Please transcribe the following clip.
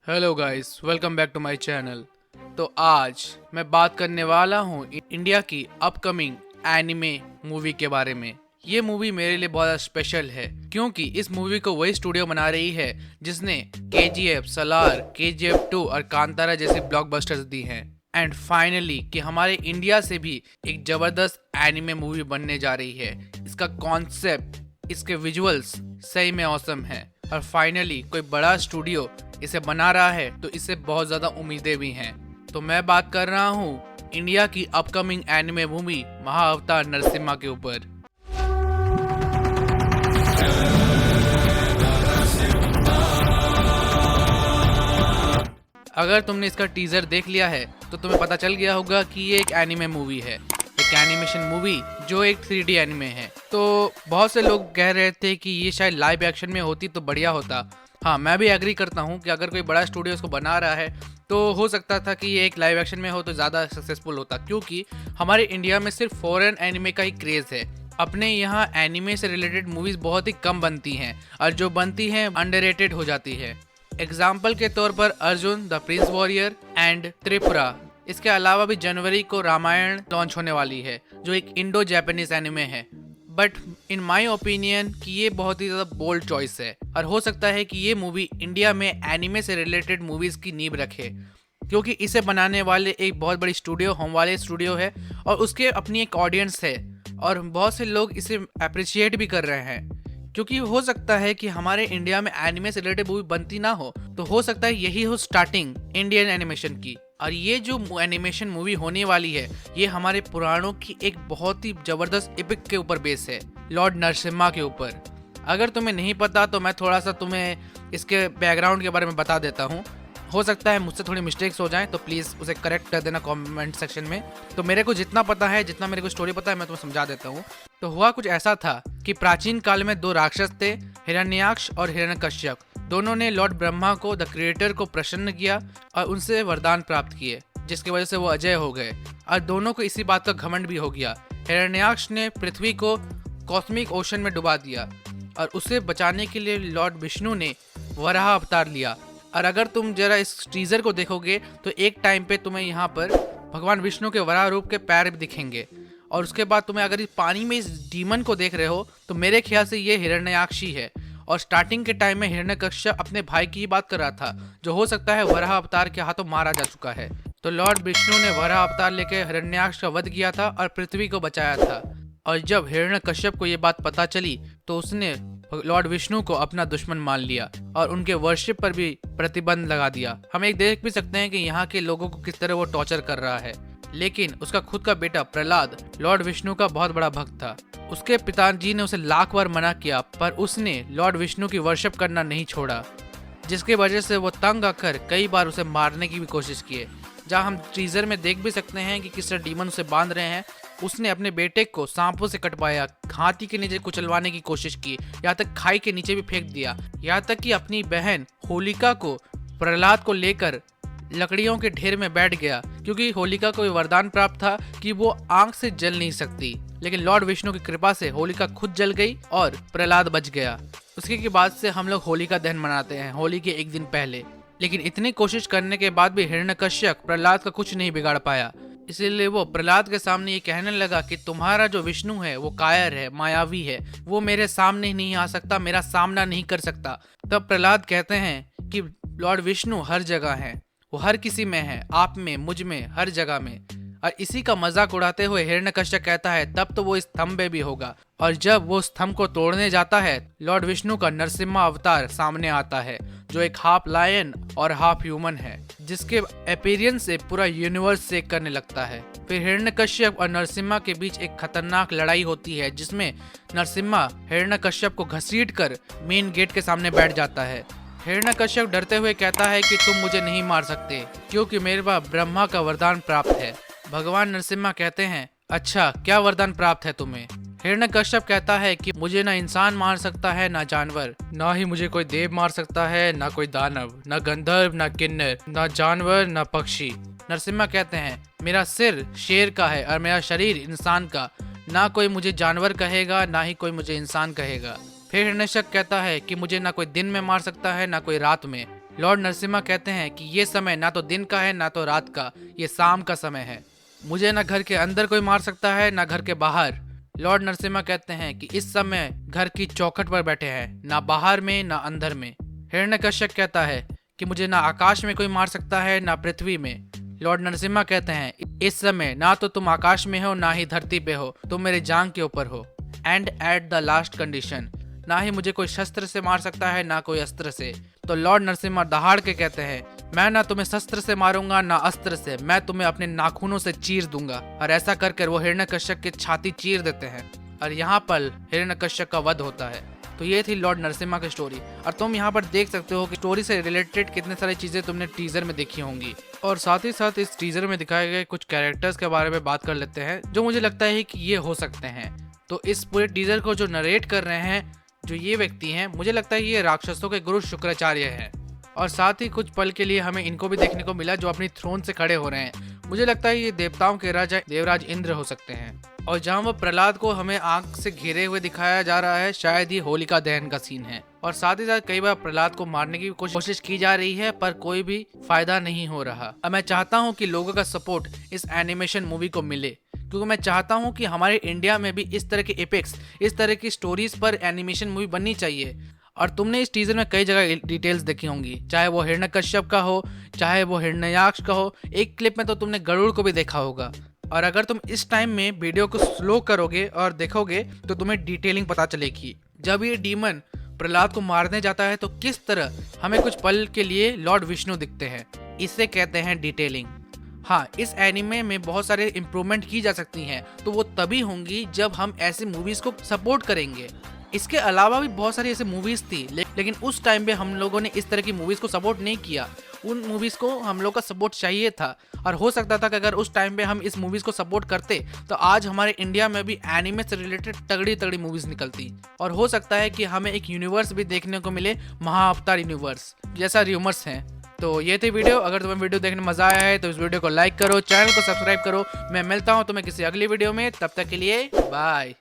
Hello guys, welcome back to my channel. तो आज मैं बात करने वाला हूँ इंडिया की अपकमिंग एनिमे मूवी के बारे में। ये मूवी मेरे लिए बहुत स्पेशल है क्योंकि इस मूवी को वही स्टूडियो बना रही है जिसने KGF, सलार, KGF 2 और कांतारा जैसी ब्लॉकबस्टर्स दी हैं। एंड फाइनली कि हमारे इंडिया से भी एक जबरदस्त एनिमे मूवी बनने जा रही है। इसका कॉन्सेप्ट, इसके विजुअल्स सही में ऑसम है और फाइनली कोई बड़ा स्टूडियो इसे बना रहा है तो इससे बहुत ज़्यादा उम्मीदें भी हैं। तो मैं बात कर रहा हूँ इंडिया की अपकमिंग एनिमे मूवी महाअवतार नरसिम्हा के ऊपर। अगर तुमने इसका टीजर देख लिया है तो तुम्हें पता चल गया होगा कि ये एक एनिमे मूवी है, एक एनिमेशन मूवी जो एक 3D एनिमे है। तो बहुत से लोग कह रहे थे कि ये शायद लाइव एक्शन में होती तो बढ़िया होता। हाँ, मैं भी एग्री करता हूँ कि अगर कोई बड़ा स्टूडियो इसको बना रहा है तो हो सकता था कि ये एक लाइव एक्शन में हो तो ज़्यादा सक्सेसफुल होता, क्योंकि हमारे इंडिया में सिर्फ फॉरेन एनिमे का ही क्रेज़ है। अपने यहाँ एनिमे से रिलेटेड मूवीज़ बहुत ही कम बनती हैं और जो बनती हैं अंडररेटेड हो जाती है। एग्जाम्पल के तौर पर Arjun the Prince warrior and Tripura. इसके अलावा भी जनवरी को रामायण लॉन्च होने वाली है जो एक इंडो जापानीज एनिमे है। बट इन माई ओपिनियन कि ये बहुत ही ज़्यादा बोल्ड चॉइस है और हो सकता है कि ये मूवी इंडिया में एनिमे से रिलेटेड मूवीज़ की नींव रखे, क्योंकि इसे बनाने वाले एक बहुत बड़ी स्टूडियो होम वाले स्टूडियो है और उसके अपनी एक ऑडियंस है और बहुत से लोग इसे अप्रिशिएट भी कर रहे हैं। क्योंकि हो सकता है कि हमारे इंडिया में एनिमे से रिलेटेड मूवी बनती ना हो तो हो सकता है यही हो स्टार्टिंग इंडियन एनिमेशन की। और ये जो एनिमेशन मूवी होने वाली है ये हमारे पुराणों की एक बहुत ही जबरदस्त एपिक के ऊपर बेस है, लॉर्ड नरसिम्हा के ऊपर। अगर तुम्हें नहीं पता तो मैं थोड़ा सा तुम्हें इसके बैकग्राउंड के बारे में बता देता हूँ। हो सकता है मुझसे थोड़ी मिस्टेक्स हो जाएं तो प्लीज़ उसे करेक्ट कर देना कमेंट सेक्शन में। तो मेरे को जितना पता है, जितना मेरे को स्टोरी पता है, मैं तुम्हें समझा देता हूँ। तो हुआ कुछ ऐसा था कि प्राचीन काल में दो राक्षस थे, हिरण्याक्ष और हिरण्यकश्यप। दोनों ने लॉर्ड ब्रह्मा को, द क्रिएटर को प्रसन्न किया और उनसे वरदान प्राप्त किए, जिसकी वजह से वो अजय हो गए। और दोनों को इसी बात का घमंड भी हो गया। हिरण्याक्ष ने पृथ्वी को कॉस्मिक ओशन में डुबा दिया और उसे बचाने के लिए लॉर्ड विष्णु ने वराह अवतार लिया। और अगर तुम जरा इस टीजर को देखोगे तो एक टाइम पे तुम्हें यहाँ पर भगवान विष्णु के वराह रूप के पैर भी दिखेंगे। और उसके बाद तुम्हें अगर इस पानी में इस डीमन को देख रहे हो तो मेरे ख्याल से ये हिरण्याक्ष ही है। और स्टार्टिंग के टाइम में हिरण्यकश्यप अपने भाई की ही बात कर रहा था जो हो सकता है वराह अवतार के हाथों मारा जा चुका है। तो लॉर्ड विष्णु ने वराह अवतार लेकर हिरण्याक्ष का वध किया था और पृथ्वी को बचाया था। और जब हिरण्यकश्यप को ये बात पता चली तो उसने लॉर्ड विष्णु को अपना दुश्मन मान लिया और उनके वर्शिप पर भी प्रतिबंध लगा दिया। हम एक देख भी सकते हैं कि यहाँ के लोगों को किस तरह वो टॉर्चर कर रहा है। लेकिन उसका खुद का बेटा प्रहलाद लॉर्ड विष्णु का बहुत बड़ा भक्त था। उसके पिताजी ने उसे लाख बार मना किया पर उसने लॉर्ड विष्णु की वर्शिप करना नहीं छोड़ा, जिसकी वजह से वो तंग आकर कई बार उसे मारने की भी कोशिश किए। जहाँ हम टीजर में देख भी सकते हैं कि किस तरह डीमन उसे बांध रहे हैं। उसने अपने बेटे को सांपों से कटवाया, हाथी के नीचे कुचलवाने की कोशिश की, यहाँ तक खाई के नीचे भी फेंक दिया। यहाँ तक कि अपनी बहन होलिका को प्रहलाद को लेकर लकड़ियों के ढेर में बैठ गया, क्योंकि होलिका को वरदान प्राप्त था कि वो आंख से जल नहीं सकती। लेकिन लॉर्ड विष्णु की कृपा से होलिका खुद जल गई और प्रहलाद बच गया। उसके के बाद से हम लोग होलिका दहन मनाते हैं, होली के एक दिन पहले। लेकिन इतनी कोशिश करने के बाद भी हिरण्यकश्यप प्रहलाद का कुछ नहीं बिगाड़ पाया। इसीलिए वो प्रहलाद के सामने ये कहने लगा कि तुम्हारा जो विष्णु है वो कायर है, मायावी है, वो मेरे सामने नहीं आ सकता, मेरा सामना नहीं कर सकता। तब प्रहलाद कहते हैं कि लॉर्ड विष्णु हर जगह है, वो हर किसी में है, आप में, मुझ में, हर जगह में। और इसी का मजाक उड़ाते हुए हिरण्यकश्यप कहता है तब तो वो स्तंभ में भी होगा। और जब वो स्तंभ को तोड़ने जाता है लॉर्ड विष्णु का नरसिम्हा अवतार सामने आता है, जो एक हाफ लायन और हाफ ह्यूमन है, जिसके अपीयरेंस से पूरा यूनिवर्स सेक करने लगता है। फिर हिरण्यकश्यप और नरसिम्हा के बीच एक खतरनाक लड़ाई होती है जिसमें नरसिम्हा हिरण्यकश्यप को घसीटकर मेन गेट के सामने बैठ जाता है। हिरण्यकश्यप डरते हुए कहता है कि तुम मुझे नहीं मार सकते क्योंकि मेरे पास ब्रह्मा का वरदान प्राप्त है। भगवान नरसिम्हा कहते हैं अच्छा, क्या वरदान प्राप्त है तुम्हें? हिरण्यकश्यप कहता है कि मुझे ना इंसान मार सकता है, ना जानवर, ना ही मुझे कोई देव मार सकता है, ना कोई दानव, ना गंधर्व, ना किन्नर, ना जानवर, ना पक्षी। नरसिम्हा कहते हैं मेरा सिर शेर का है और मेरा शरीर इंसान का, ना कोई मुझे जानवर कहेगा ना ही कोई मुझे इंसान कहेगा। फिर हिरण्यकश्यप कहता है कि मुझे ना कोई दिन में मार सकता है ना कोई रात में, लॉर्ड नरसिम्हा कहते हैं कि ये समय ना तो दिन का है ना तो रात का, ये शाम का समय है। मुझे ना घर के अंदर कोई मार सकता है ना घर के बाहर। लॉर्ड नरसिम्हा कहते हैं कि इस समय घर की चौखट पर बैठे हैं, ना बाहर में ना अंदर में। हिरण्यकश्यप कहता है कि मुझे ना आकाश में कोई मार सकता है ना पृथ्वी में। लॉर्ड नरसिम्हा कहते हैं इस समय ना तो तुम आकाश में हो ना ही धरती पे हो, तुम मेरे जांग के ऊपर हो। And at the last condition, ना ही मुझे कोई शस्त्र से मार सकता है ना कोई अस्त्र से। तो लॉर्ड नरसिम्हा दहाड़ के कहते हैं मैं ना तुम्हें शस्त्र से मारूंगा ना अस्त्र से, मैं तुम्हें अपने नाखूनों से चीर दूंगा। और ऐसा कर वो हिरण्यकश्यप की छाती चीर देते हैं और यहाँ पर हिरण्यकश्यप का वध होता है। तो ये थी लॉर्ड नरसिम्हा की स्टोरी। और तुम यहाँ पर देख सकते हो कि स्टोरी से रिलेटेड कितने सारी चीजें तुमने टीजर में देखी होंगी। और साथ ही साथ इस टीजर में दिखाए गए कुछ कैरेक्टर्स के बारे में बात कर लेते हैं जो मुझे लगता है कि ये हो सकते हैं। तो इस पूरे टीजर को जो नरेट कर रहे हैं जो ये व्यक्ति हैं, मुझे लगता है ये राक्षसों के गुरु शुक्राचार्य हैं। और साथ ही कुछ पल के लिए हमें इनको भी देखने को मिला जो अपनी थ्रोन से खड़े हो रहे हैं। मुझे लगता है ये देवताओं के राजा देवराज इंद्र हो सकते हैं। और जहाँ वो प्रहलाद को हमें आंख से घिरे हुए दिखाया जा रहा है, शायद ये होलिका दहन का सीन है। और साथ ही साथ कई बार प्रहलाद को मारने की कोशिश की जा रही है पर कोई भी फायदा नहीं हो रहा। अब मैं चाहता हूँ कि लोगों का सपोर्ट इस एनिमेशन मूवी को मिले, क्योंकि मैं चाहता हूँ कि हमारे इंडिया में भी इस तरह के एपिक्स, इस तरह की स्टोरीज पर एनिमेशन मूवी बननी चाहिए। और तुमने इस टीजर में कई जगह डिटेल्स देखी होंगी, चाहे वो हिरण्यकश्यप का हो चाहे वो हिरण्याक्ष का हो। एक क्लिप में तो तुमने गरुड़ को भी देखा होगा। और अगर तुम इस टाइम में वीडियो को स्लो करोगे और देखोगे तो तुम्हें डिटेलिंग पता चलेगी। जब ये डीमन प्रहलाद को मारने जाता है तो किस तरह हमें कुछ पल के लिए लॉर्ड विष्णु दिखते हैं, इसे कहते हैं डिटेलिंग। हाँ, इस एनिमे में बहुत सारे इम्प्रूवमेंट की जा सकती हैं, तो वो तभी होंगी जब हम ऐसी मूवीज को सपोर्ट करेंगे। इसके अलावा भी बहुत सारी ऐसी मूवीज थी लेकिन उस टाइम पे हम लोगों ने इस तरह की मूवीज को सपोर्ट नहीं किया। उन मूवीज को हम लोग का सपोर्ट चाहिए था और हो सकता था कि अगर उस टाइम पे हम इस मूवीज को सपोर्ट करते तो आज हमारे इंडिया में भी एनिमे से रिलेटेड तगड़ी तगड़ी मूवीज निकलती। और हो सकता है कि हमें एक यूनिवर्स भी देखने को मिले, महाअवतार यूनिवर्स जैसा रूमर्स हैं। तो ये थी वीडियो। अगर तुम्हें वीडियो देखने में मजा आया है तो इस वीडियो को लाइक करो, चैनल को सब्सक्राइब करो। मैं मिलता हूँ तुम्हें किसी अगली वीडियो में, तब तक के लिए बाय।